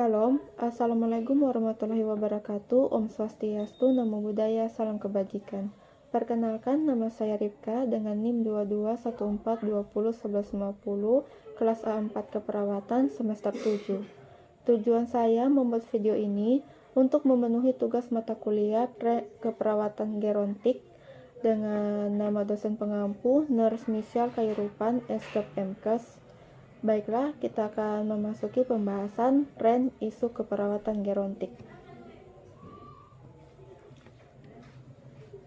Shalom, Assalamualaikum warahmatullahi wabarakatuh, Om Swastiastu, Namo Buddhaya, Salam Kebajikan. Perkenalkan, nama saya Ripka dengan NIM 2214201150, kelas A4 Keperawatan, semester 7. Tujuan saya membuat video ini untuk memenuhi tugas mata kuliah Keperawatan Gerontik dengan nama dosen pengampu Nurse Michelle Khairupan, S.Kep MKes. Baiklah, kita akan memasuki pembahasan tren isu keperawatan gerontik.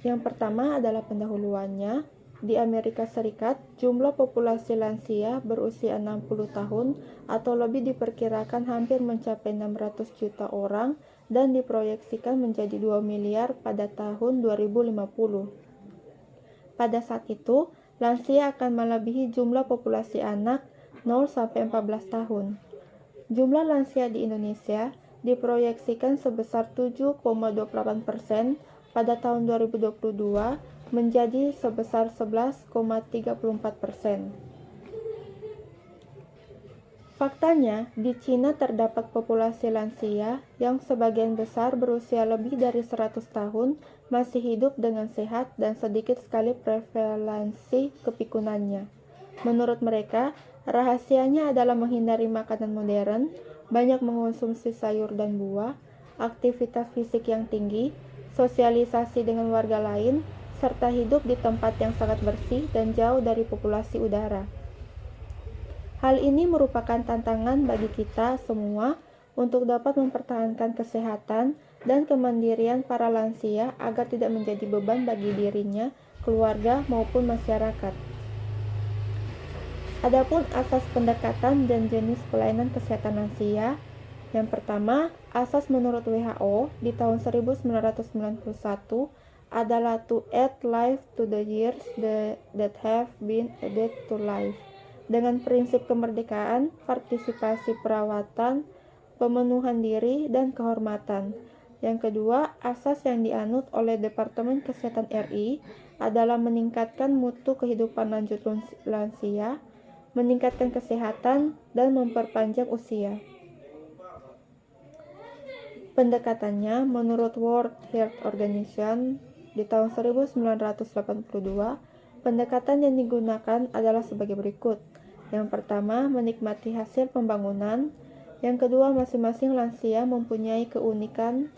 Yang pertama adalah pendahuluannya. Di Amerika Serikat, jumlah populasi lansia berusia 60 tahun atau lebih diperkirakan hampir mencapai 600 juta orang dan diproyeksikan menjadi 2 miliar pada tahun 2050. Pada saat itu, lansia akan melebihi jumlah populasi anak 0-14 tahun. Jumlah lansia di Indonesia diproyeksikan sebesar 7,28% pada tahun 2022 menjadi sebesar 11,34%. Faktanya, di Cina terdapat populasi lansia yang sebagian besar berusia lebih dari 100 tahun masih hidup dengan sehat dan sedikit sekali prevalensi kepikunannya. Menurut mereka, rahasianya adalah menghindari makanan modern, banyak mengonsumsi sayur dan buah, aktivitas fisik yang tinggi, sosialisasi dengan warga lain, serta hidup di tempat yang sangat bersih dan jauh dari populasi udara. Hal ini merupakan tantangan bagi kita semua untuk dapat mempertahankan kesehatan dan kemandirian para lansia agar tidak menjadi beban bagi dirinya, keluarga, maupun masyarakat. Adapun asas pendekatan dan jenis pelayanan kesehatan lansia. Yang pertama, asas menurut WHO di tahun 1991 adalah to add life to the years that have been added to life. Dengan prinsip kemerdekaan, partisipasi perawatan, pemenuhan diri, dan kehormatan. Yang kedua, asas yang dianut oleh Departemen Kesehatan RI adalah meningkatkan mutu kehidupan lanjut lansia, meningkatkan kesehatan, dan memperpanjang usia. Pendekatannya, menurut World Health Organization di tahun 1982, pendekatan yang digunakan adalah sebagai berikut. Yang pertama, menikmati hasil pembangunan. Yang kedua, masing-masing lansia mempunyai keunikan.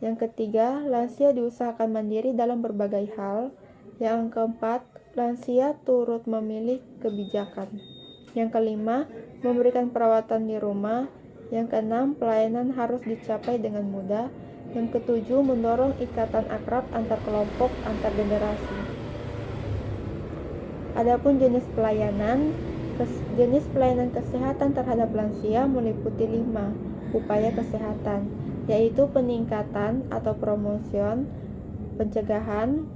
Yang ketiga, lansia diusahakan mandiri dalam berbagai hal. Yang keempat, lansia turut memilih kebijakan. Yang kelima, memberikan perawatan di rumah. Yang keenam, pelayanan harus dicapai dengan mudah. Yang ketujuh, mendorong ikatan akrab antar kelompok, antar generasi. Adapun jenis pelayanan kesehatan terhadap lansia meliputi 5 upaya kesehatan, yaitu peningkatan atau promotion, pencegahan,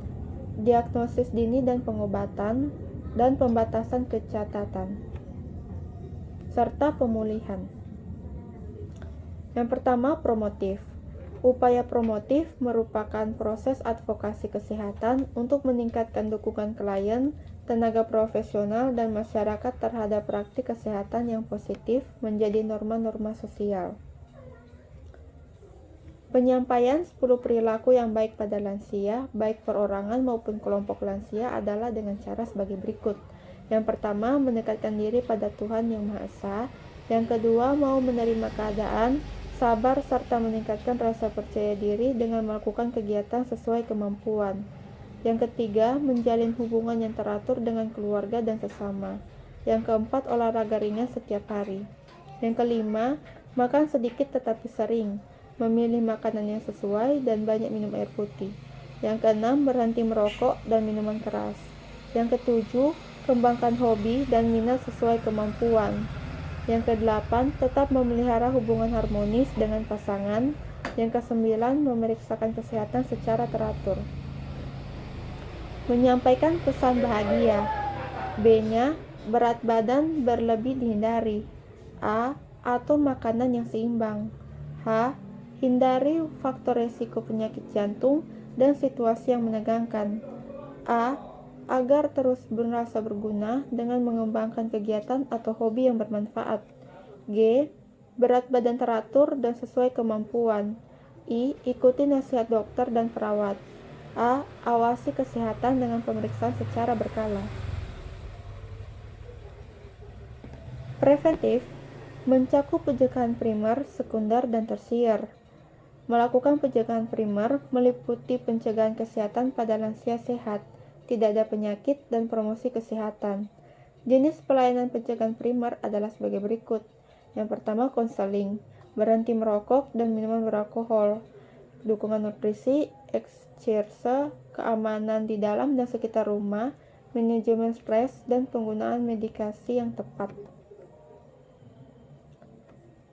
diagnosis dini dan pengobatan, dan pembatasan kecatatan, serta pemulihan. Yang pertama, promotif. Upaya promotif merupakan proses advokasi kesehatan untuk meningkatkan dukungan klien, tenaga profesional, dan masyarakat terhadap praktik kesehatan yang positif menjadi norma-norma sosial. Penyampaian 10 perilaku yang baik pada lansia, baik perorangan maupun kelompok lansia adalah dengan cara sebagai berikut. Yang pertama, mendekatkan diri pada Tuhan Yang Maha Esa. Yang kedua, mau menerima keadaan, sabar, serta meningkatkan rasa percaya diri dengan melakukan kegiatan sesuai kemampuan. Yang ketiga, menjalin hubungan yang teratur dengan keluarga dan sesama. Yang keempat, olahraga ringan setiap hari. Yang kelima, makan sedikit tetapi sering, memilih makanan yang sesuai, dan banyak minum air putih. Yang keenam, berhenti merokok dan minuman keras. Yang ketujuh, kembangkan hobi dan minat sesuai kemampuan. Yang kedelapan, tetap memelihara hubungan harmonis dengan pasangan. Yang kesembilan, memeriksakan kesehatan secara teratur. Menyampaikan pesan bahagia. B-nya, berat badan berlebih dihindari. A. Atur makanan yang seimbang. H. Hindari faktor resiko penyakit jantung dan situasi yang menegangkan. A. Agar terus merasa berguna dengan mengembangkan kegiatan atau hobi yang bermanfaat. G. Berat badan teratur dan sesuai kemampuan. I. Ikuti nasihat dokter dan perawat. A. Awasi kesehatan dengan pemeriksaan secara berkala. Preventif mencakup pencegahan primer, sekunder, dan tersier. Melakukan pencegahan primer meliputi pencegahan kesehatan pada lansia sehat, tidak ada penyakit, dan promosi kesehatan. Jenis pelayanan pencegahan primer adalah sebagai berikut. Yang pertama, konseling, berhenti merokok dan minuman beralkohol, dukungan nutrisi, ekserse, keamanan di dalam dan sekitar rumah, manajemen stres, dan penggunaan medikasi yang tepat.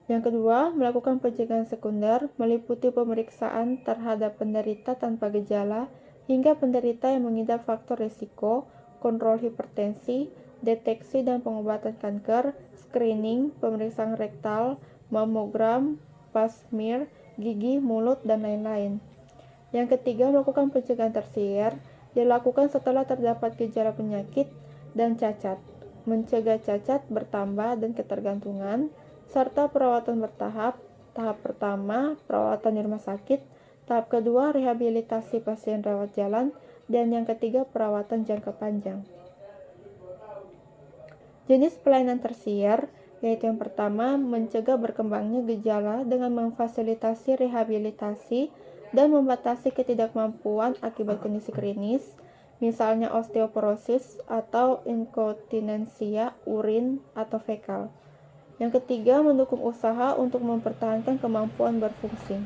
Yang kedua, melakukan pencegahan sekunder meliputi pemeriksaan terhadap penderita tanpa gejala hingga penderita yang mengidap faktor risiko, kontrol hipertensi, deteksi dan pengobatan kanker, screening, pemeriksaan rektal, mamogram, pap smear, gigi, mulut, dan lain-lain. Yang ketiga, melakukan pencegahan tersier dilakukan setelah terdapat gejala penyakit dan cacat, mencegah cacat bertambah dan ketergantungan, serta perawatan bertahap. Tahap pertama, perawatan di rumah sakit. Tahap kedua, rehabilitasi pasien rawat jalan. Dan yang ketiga, perawatan jangka panjang. Jenis pelayanan tersier, yaitu yang pertama, mencegah berkembangnya gejala dengan memfasilitasi rehabilitasi dan membatasi ketidakmampuan akibat kondisi klinis, misalnya osteoporosis atau inkontinensia urin atau fekal. Yang ketiga, mendukung usaha untuk mempertahankan kemampuan berfungsi.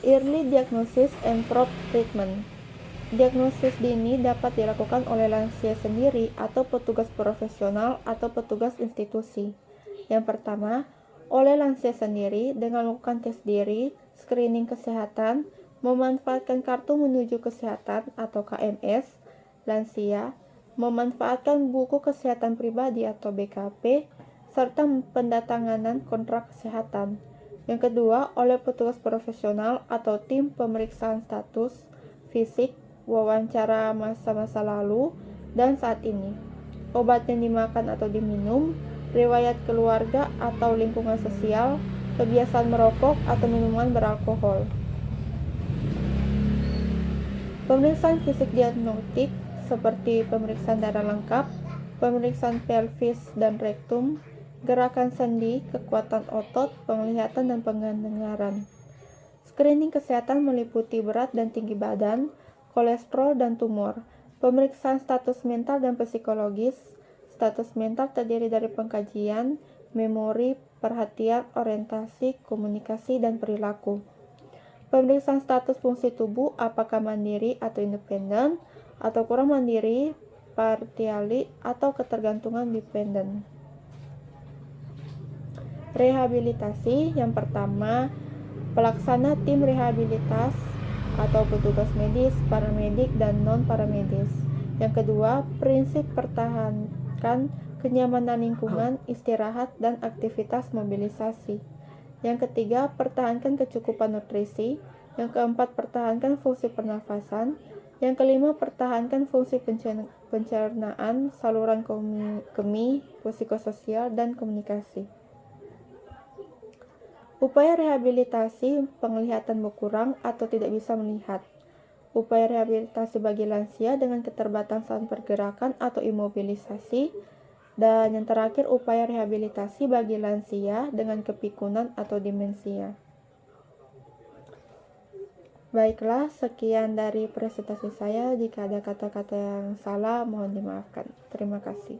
Early diagnosis and proper treatment. Diagnosis dini dapat dilakukan oleh lansia sendiri atau petugas profesional atau petugas institusi. Yang pertama, oleh lansia sendiri dengan melakukan tes diri, screening kesehatan, memanfaatkan kartu menuju kesehatan atau KMS, lansia, memanfaatkan buku kesehatan pribadi atau BKP, serta pendatanganan kontrak kesehatan. Yang kedua, oleh petugas profesional atau tim pemeriksaan status, fisik, wawancara masa-masa lalu, dan saat ini. Obat yang dimakan atau diminum, riwayat keluarga atau lingkungan sosial, kebiasaan merokok atau minuman beralkohol. Pemeriksaan fisik diagnostik seperti pemeriksaan darah lengkap, pemeriksaan pelvis dan rektum, gerakan sendi, kekuatan otot, penglihatan, dan pendengaran. Screening kesehatan meliputi berat dan tinggi badan, kolesterol, dan tumor. Pemeriksaan status mental dan psikologis. Status mental terdiri dari pengkajian, memori, perhatian, orientasi, komunikasi, dan perilaku. Pemeriksaan status fungsi tubuh, apakah mandiri atau independen, atau kurang mandiri, partiali, atau ketergantungan dependen. Rehabilitasi, yang pertama, pelaksana tim rehabilitas atau petugas medis, paramedik, dan non-paramedis. Yang kedua, prinsip pertahankan kenyamanan lingkungan, istirahat, dan aktivitas mobilisasi. Yang ketiga, pertahankan kecukupan nutrisi. Yang keempat, pertahankan fungsi pernafasan. Yang kelima, pertahankan fungsi pencernaan, saluran kemih, psikososial, dan komunikasi. Upaya rehabilitasi penglihatan berkurang atau tidak bisa melihat. Upaya rehabilitasi bagi lansia dengan keterbatasan pergerakan atau imobilisasi. Dan yang terakhir, upaya rehabilitasi bagi lansia dengan kepikunan atau demensia. Baiklah, sekian dari presentasi saya. Jika ada kata-kata yang salah, mohon dimaafkan. Terima kasih.